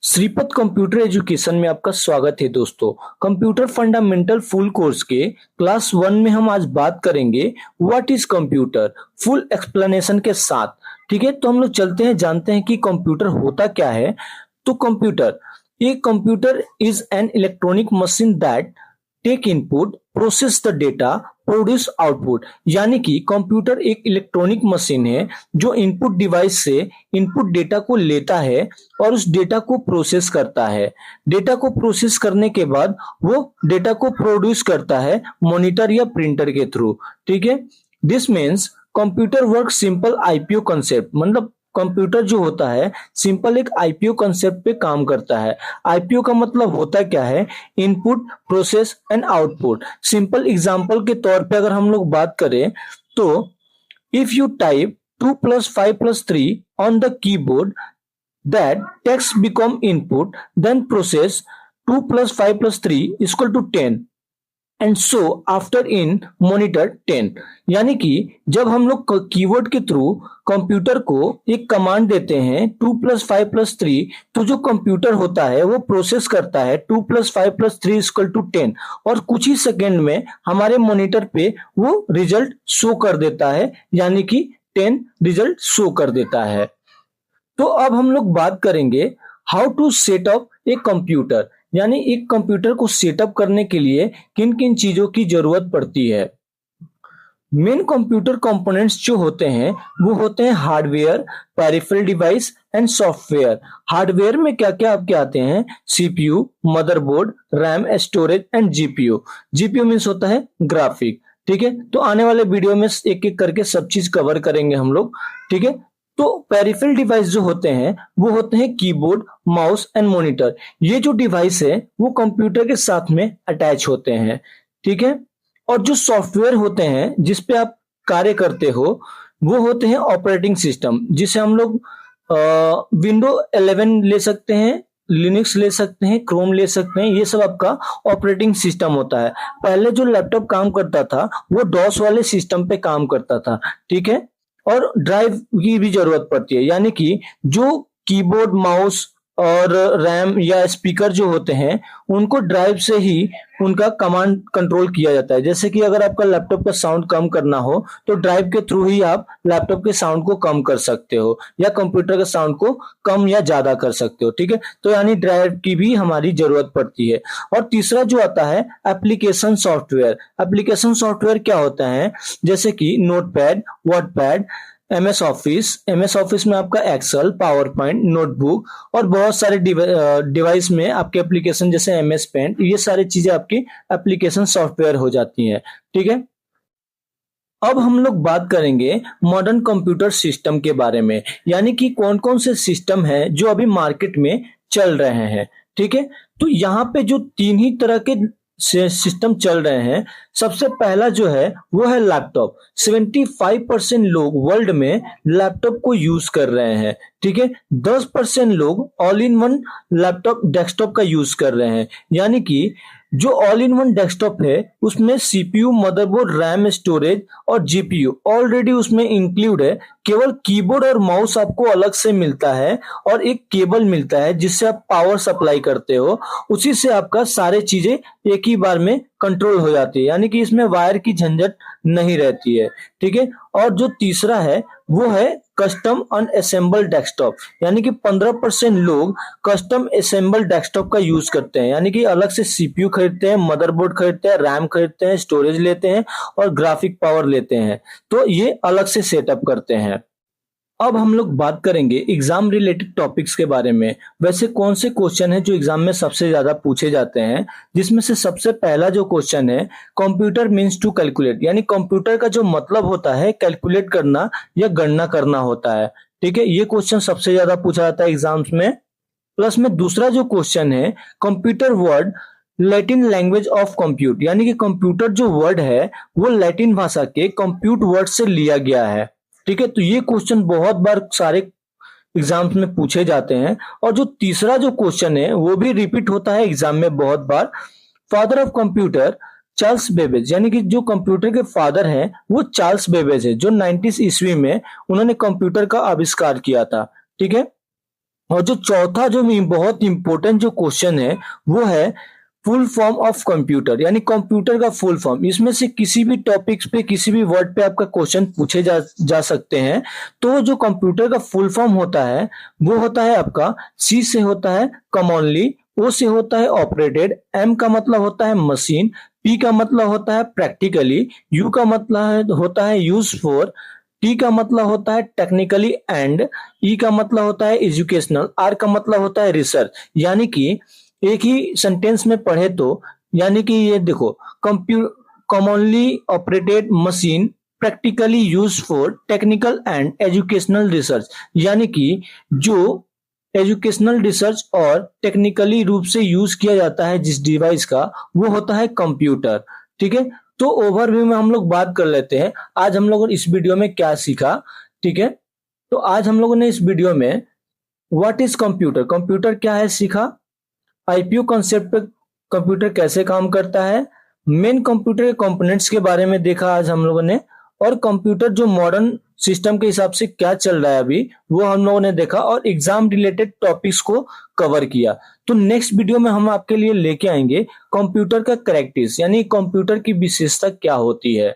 Shripad computer education में आपका स्वागत है दोस्तों। कंप्यूटर फंडामेंटल फुल कोर्स के क्लास 1 में हम आज बात करेंगे what is computer, full explanation के साथ। ठीक है, तो हम लोग चलते हैं, जानते हैं कि कंप्यूटर होता क्या है। तो computer is an electronic machine that take input, process the data, produce output. यानी कि कंप्यूटर एक इलेक्ट्रॉनिक मशीन है जो इनपुट डिवाइस से इनपुट डेटा को लेता है और उस डेटा को प्रोसेस करता है। डेटा को प्रोसेस करने के बाद वो डेटा को प्रोड्यूस करता है मॉनिटर या प्रिंटर के थ्रू। ठीक है, this means computer work simple IPO concept. मतलब कंप्यूटर जो होता है सिंपल एक आईपीओ कंसेप्ट पे काम करता है। आईपीओ का मतलब होता क्या है? Input, process and output. Simple example के तौर पे अगर हम लोग बात करें तो if you type 2 + 5 + 3 on the keyboard, that text become input, then process 2 + 5 + 3 = 10 and so after in monitor 10। यानी कि जब हम लोग कीवर्ड के थ्रू कंप्यूटर को एक कमांड देते हैं 2 + 5 + 3, तो जो कंप्यूटर होता है वो प्रोसेस करता है 2 + 5 + 3 = 10 और कुछ ही सेकेंड में हमारे मॉनिटर पे वो रिजल्ट शो कर देता है, यानी कि 10 रिजल्ट शो कर देता है। तो अब हम लोग बात करेंगे how to set up a computer, यानी एक कंप्यूटर को सेटअप करने के लिए किन किन चीजों की जरूरत पड़ती है। मेन कंप्यूटर कंपोनेंट्स जो होते हैं वो होते हैं hardware, peripheral device and software. Hardware में क्या क्या आपके आते हैं? CPU, motherboard, RAM, storage and GPU. GPU means होता है ग्राफिक। ठीक है, तो आने वाले वीडियो में एक एक करके सब चीज कवर करेंगे हम लोग। ठीक है, तो पेरिफेरल डिवाइस जो होते हैं वो होते हैं कीबोर्ड, माउस एंड मॉनिटर। ये जो डिवाइस है वो कंप्यूटर के साथ में अटैच होते हैं। ठीक है, और जो सॉफ्टवेयर होते हैं जिस पे आप कार्य करते हो वो होते हैं ऑपरेटिंग सिस्टम, जिसे हम लोग विंडो 11 ले सकते हैं, लिनक्स ले सकते हैं, क्रोम ले सकते हैं। ये सब आपका ऑपरेटिंग सिस्टम होता है। पहले जो लैपटॉप काम करता था वो डॉस वाले सिस्टम पे काम करता था। ठीक है, और ड्राइव की भी जरूरत पड़ती है, यानी कि जो कीबोर्ड, माउस और रैम या स्पीकर जो होते हैं उनको ड्राइव से ही उनका कमांड कंट्रोल किया जाता है। जैसे कि अगर आपका लैपटॉप का साउंड कम करना हो तो ड्राइव के थ्रू ही आप लैपटॉप के साउंड को कम कर सकते हो या कंप्यूटर के साउंड को कम या ज्यादा कर सकते हो। ठीक है, तो यानी ड्राइव की भी हमारी जरूरत पड़ती है। और तीसरा जो आता है एप्लीकेशन सॉफ्टवेयर। एप्लीकेशन सॉफ्टवेयर क्या होता है? जैसे कि नोटपैड, वर्डपैड, एमएस ऑफिस में आपका एक्सेल, पावर पॉइंट, नोटबुक और बहुत सारे डिवाइस में आपके एप्लीकेशन जैसे एमएस पेंट, ये सारी चीजें आपकी एप्लीकेशन सॉफ्टवेयर हो जाती हैं। ठीक है, अब हम लोग बात करेंगे मॉडर्न कंप्यूटर सिस्टम के बारे में, यानी कि कौन कौन से सिस्टम है जो अभी मार्केट में चल रहे हैं। ठीक है, तो यहाँ पे जो तीन ही तरह के सिस्टम चल रहे हैं, सबसे पहला जो है वो है लैपटॉप। 75% लोग वर्ल्ड में लैपटॉप को यूज कर रहे हैं। ठीक है, 10% लोग all in one laptop desktop का यूज कर रहे हैं। यानी कि जो ऑल इन वन डेस्कटॉप है उसमें सीपीयू, मदरबोर्ड, रैम, स्टोरेज और जीपीयू ऑलरेडी उसमें इंक्लूड है। केवल कीबोर्ड और माउस आपको अलग से मिलता है और एक केबल मिलता है जिससे आप पावर सप्लाई करते हो, उसी से आपका सारे चीजें एक ही बार में कंट्रोल हो जाती है, यानी कि इसमें वायर की झंझट नहीं रहती है। ठीक है, और जो तीसरा है वो है कस्टम अनअसेंबल डेस्कटॉप, यानी कि 15% लोग कस्टम असेंबल डेस्कटॉप का यूज करते हैं, यानी कि अलग से सीपीयू खरीदते हैं, मदरबोर्ड खरीदते हैं, रैम खरीदते हैं, स्टोरेज लेते हैं और ग्राफिक पावर लेते हैं, तो ये अलग से सेटअप करते हैं। अब हम लोग बात करेंगे एग्जाम रिलेटेड टॉपिक्स के बारे में। वैसे कौन से क्वेश्चन है जो एग्जाम में सबसे ज्यादा पूछे जाते हैं, जिसमें से सबसे पहला जो क्वेश्चन है कंप्यूटर मीन्स टू कैलकुलेट, यानी कंप्यूटर का जो मतलब होता है कैलकुलेट करना या गणना करना होता है। ठीक है, ये क्वेश्चन सबसे ज्यादा पूछा जाता है एग्जाम्स में। प्लस में दूसरा जो क्वेश्चन है computer word Latin language of compute, यानी कि कंप्यूटर जो वर्ड है वो लैटिन भाषा के कंप्यूट वर्ड से लिया गया है। ठीक है, तो ये क्वेश्चन बहुत बार सारे एग्जाम्स में पूछे जाते हैं। और जो तीसरा जो क्वेश्चन है वो भी रिपीट होता है एग्जाम में बहुत बार। Father of computer Charles Babbage, यानी कि जो कंप्यूटर के फादर हैं वो चार्ल्स बेबेज है, जो 90s ईस्वी में उन्होंने कंप्यूटर का आविष्कार किया था। ठीक है, और जो चौथा जो बहुत इंपॉर्टेंट जो क्वेश्चन है वो है फुल फॉर्म ऑफ कंप्यूटर, यानी कंप्यूटर का फुल फॉर्म। इसमें से किसी भी टॉपिक्स पे किसी भी वर्ड पे आपका क्वेश्चन पूछे जा सकते हैं। तो जो कंप्यूटर का फुल फॉर्म होता है वो होता है आपका, सी से होता है कॉमनली, ओ से होता है ऑपरेटेड, एम का मतलब होता है मशीन, पी का मतलब होता है प्रैक्टिकली, यू का मतलब होता है यूज फॉर, टी का मतलब होता है टेक्निकली एंड ई का मतलब होता है एजुकेशनल, आर का मतलब होता है रिसर्च। यानी कि एक ही सेंटेंस में पढ़े तो, यानी कि ये देखो, commonly operated machine, practically use for, technical and educational research. यानी कि जो एजुकेशनल रिसर्च और टेक्निकली रूप से यूज किया जाता है जिस डिवाइस का, वो होता है कंप्यूटर। ठीक है, तो ओवरव्यू में हम लोग बात कर लेते हैं आज हम लोगों ने इस वीडियो में क्या सीखा। ठीक है, तो आज हम लोगों ने इस वीडियो में व्हाट इज कंप्यूटर, कंप्यूटर क्या है सीखा, आईपीयू कॉन्सेप्ट पे कंप्यूटर कैसे काम करता है, मेन कंप्यूटर के कंपोनेंट्स के बारे में देखा आज हम लोगों ने, और कंप्यूटर जो मॉडर्न सिस्टम के हिसाब से क्या चल रहा है अभी वो हम लोगों ने देखा, और एग्जाम रिलेटेड टॉपिक्स को कवर किया। तो नेक्स्ट वीडियो में हम आपके लिए लेके आएंगे कंप्यूटर का कैरेक्टरिस्टिक्स, यानी कंप्यूटर की विशेषता क्या होती है।